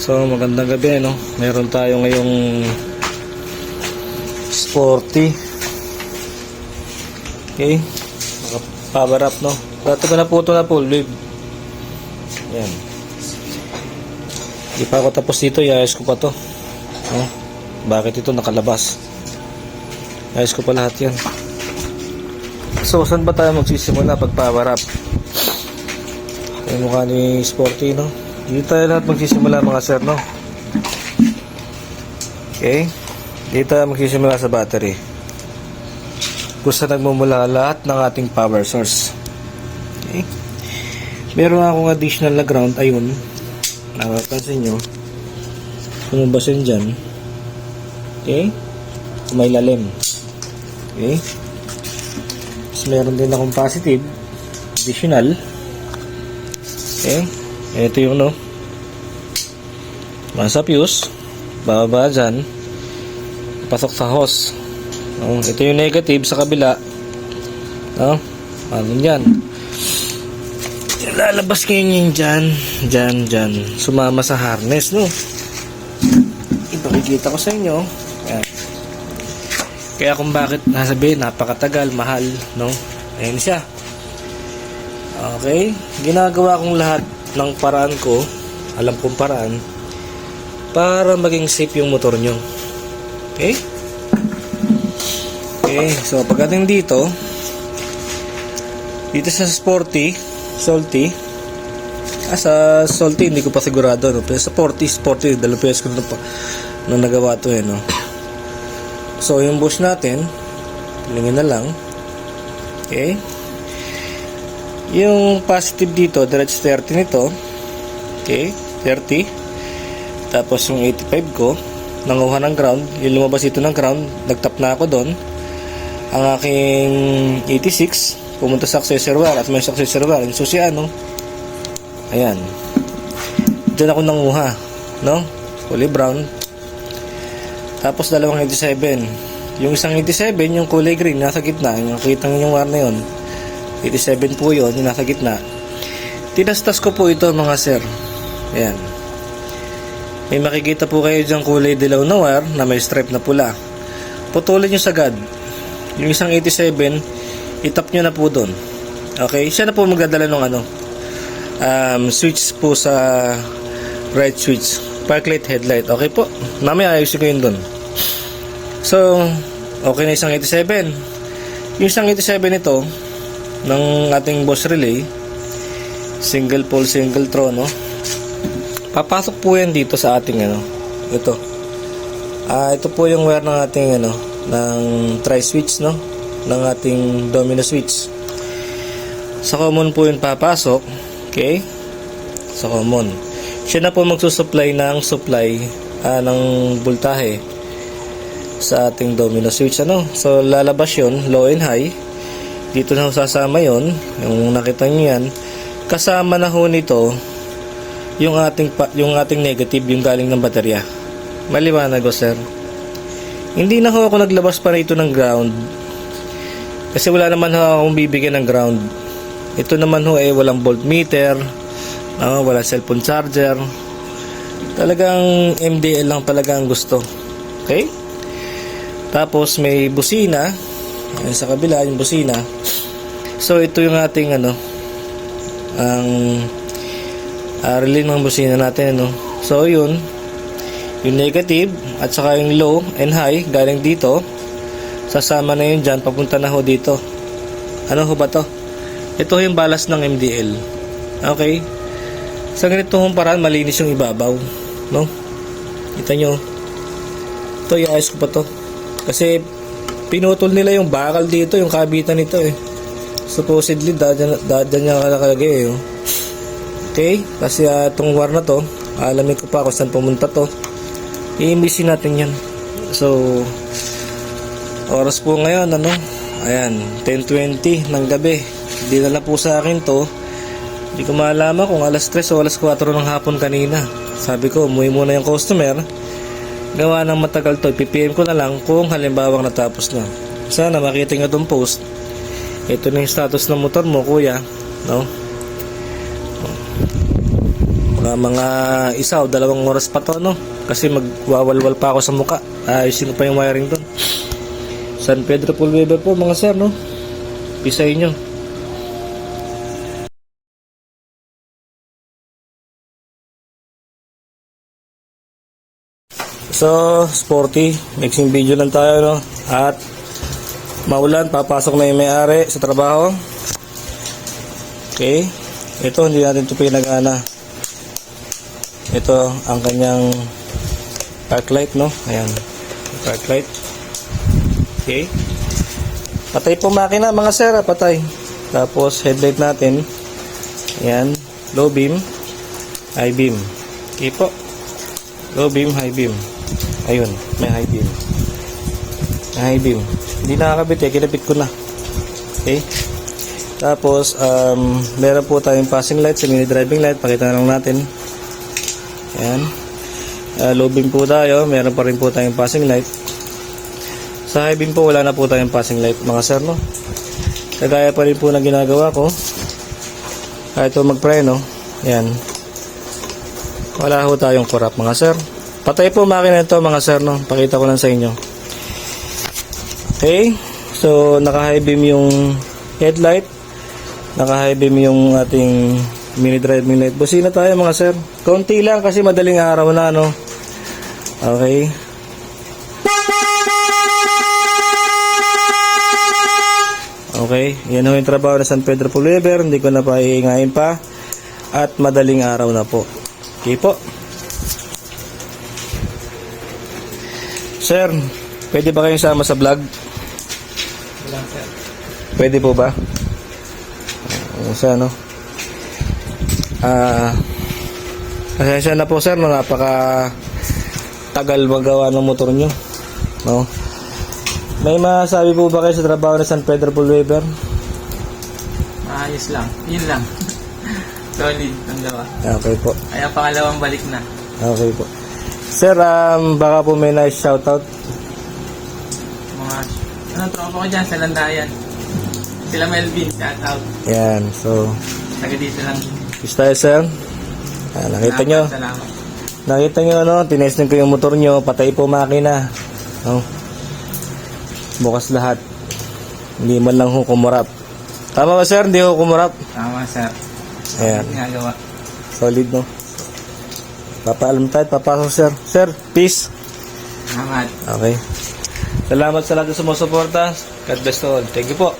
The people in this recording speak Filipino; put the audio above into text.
So magandang gabi, no? Meron tayo ngayong sporty. Okay, power up, no? Dati ko na po ito na full wave. Yan. Di pa ako tapos dito, iayos ko pa to, no? Bakit ito nakalabas? Iayos ko pa lahat yan. So saan ba tayo magsisimula pag power up? Yung mukha ni sporty, no? Dito tayo lahat magsisimula, mga sir, no? Okay, dito tayo magsisimula sa battery, kung saan nagmumula lahat ng ating power source. Okay, meron akong additional na ground. Ayun, napapansin nyo, sumubas yun dyan. Okay, may lalim. Okay, tapos meron din akong positive additional. Okay, ito yung, no, nasa fuse, bababa dyan, pasok sa hose. Ito yung negative sa kabila, no? Ano yan, lalabas kayo yung dyan, sumama sa harness, no? Ipakikita ko sa inyo. Ayan. Kaya kung bakit nasabihin napakatagal, mahal, no? Ayan siya. Okay, ginagawa kong lahat ng paraan ko, alam kong paraan, para maging safe yung motor nyo. Okay? Okay, so pagdating dito sa sporty, salty, sa salty hindi ko pa sigurado, no? Pero sa sporty, dalawang beses ko na nagawa to, no? So yung bush natin, pilingin na lang. Okay, yung positive dito, diretso 30 nito. Okay, 30. Tapos yung 85 ko, nanguha ng ground. Yung lumabas ito ng ground, nagtap na ako doon. Ang aking 86, pumunta sa accessory wire at may accessory wire. So siya, no? Ayan. Diyan ako nanguha, no? Kulay brown. Tapos dalawang 87. Yung isang 87, yung kulay green, nasa gitna. Yung nakita nyo yung wire na yun. 87 po yun, yung nasa gitna. Tinastas ko po ito, mga sir. Ayan. May makikita po kayo dyan kulay dilaw na wire na may stripe na pula. Putulin nyo sagad. Yung isang 87, itap nyo na po doon. Okay? Siya na po magdadala ng switch po sa right switch. Park light, headlight. Okay po? Mamaya ayusin ko yun doon. So, okay na isang 87. Yung isang 87 ito, ng ating boss relay, single pole, single throw, no? Papasok po yan dito sa ating ito. Ito po yung wire ng ating ng tri-switch, no? Ng ating domino switch. Sa common po yun papasok. Okay? Sa common. Siya na po magsusupply ng ng voltahe sa ating domino switch, So lalabas yun, low and high. Dito na ho sasama yon, yung nakita nyo yan. Kasama na ho nito yung ating negative, yung galing ng baterya. Maliwanag ho, sir. Hindi na ho ako naglabas pa rito ng ground, kasi wala naman ho akong bibigyan ng ground. Ito naman ho walang voltmeter, walang cellphone charger. Talagang MDL lang talaga ang gusto. Okay? Tapos may busina. Ayan, sa kabila yung busina. So ito yung ating ang relay ng busina natin, So yun, yung negative at saka yung low and high galing dito, sasama na yun dyan, papunta na ho dito. Ano ho ba to? Ito yung balas ng MDL. Okay, sa ganito hong paraan malinis yung ibabaw, no? Kita nyo, ito iayos ko pa to, kasi pinutol nila yung bakal dito, yung kabitan nito supposedly dadyan niya nakalagay Okay, kasi itong wire na to, alamin ko pa kung saan pumunta to. I-imisin natin yan. So oras po ngayon, ayan, 10:20 ng gabi. Dinala po sa akin to. Hindi ko maalaman kung alas 3 o alas 4 ng hapon kanina. Sabi ko, umuwi muna yung customer. Gawa ng matagal to, ppm ko na lang kung halimbawang natapos na. Sana makita nyo itong post. Ito na yung status ng motor mo, kuya, no? Mga 1 o 2 oras pa to, no? Kasi magwawalwal pa ako sa muka. Ayusin ko pa yung wiring doon. San Pedro Pulweber po mga sir, no? Pisay nyo. So, sporty. Mixing video lang tayo, no? At maulan, papasok na yung may-ari sa trabaho. Okay. Ito, hindi natin ito pinag-ana. Ito, ang kanyang park light, no? Ayan. Park light. Okay. Patay po makina, mga sir. Patay. Tapos, headlight natin. Ayan. Low beam. High beam. Okay po. Low beam, high beam. Ayun. May high beam. May high beam. Hindi nakakabit eh. Kinabit ko na. Okay. Tapos, meron po tayong passing light sa mini driving light. Pakita na lang natin. Ayan. Low beam po tayo. Meron pa rin po tayong passing light. Sa high beam po, wala na po tayong passing light, mga sir, no? Kagaya pa rin po na ginagawa ko. Kahit po magpreno. Ayan. Wala po tayong corrupt, mga sir. Patay po makina ito, mga sir, no? Pakita ko lang sa inyo. Okay. So, naka-high beam yung headlight. Naka-high beam yung ating mini driving light. Busina tayo, mga sir. Konti lang kasi madaling araw na, no? Okay. Okay. Yan ho yung trabaho na San Pedro Pulweber. Hindi ko na pa iingayin pa. At madaling araw na po. Okay po. Sir, pwede ba kayong sama sa vlog? Wala, sir. Pwede po ba? Sa ano? Pasensya na po sir, no, napaka tagal magawa ng motor nyo, no? May masabi po ba kayo sa trabaho ng San Pedro Pulweber? Maayos lang. Yun lang. Solid ang gawa. Okay po. Kaya pangalawang balik na. Okay po. Sir, baka po may nice shoutout. Mga tropa ko dyan sa Landayan. Sila Melvin, shout out. Yan, so Taga dito lang. peace tayo sir. Nakita nyo. Salamat. Nakita nyo, no? Tinesting ko yung motor nyo. Patay po makina, no? Bukas lahat. Hindi man lang ho kumurap. Tama ba sir? Hindi ho kumurap. Tama, sir. Ayan. Nga gawa. Solid, no? Papaalam tayo. Papasok sir. Sir, peace. Salamat. Okay. Salamat sa lahat na sumusuporta. God bless to all. Thank you po.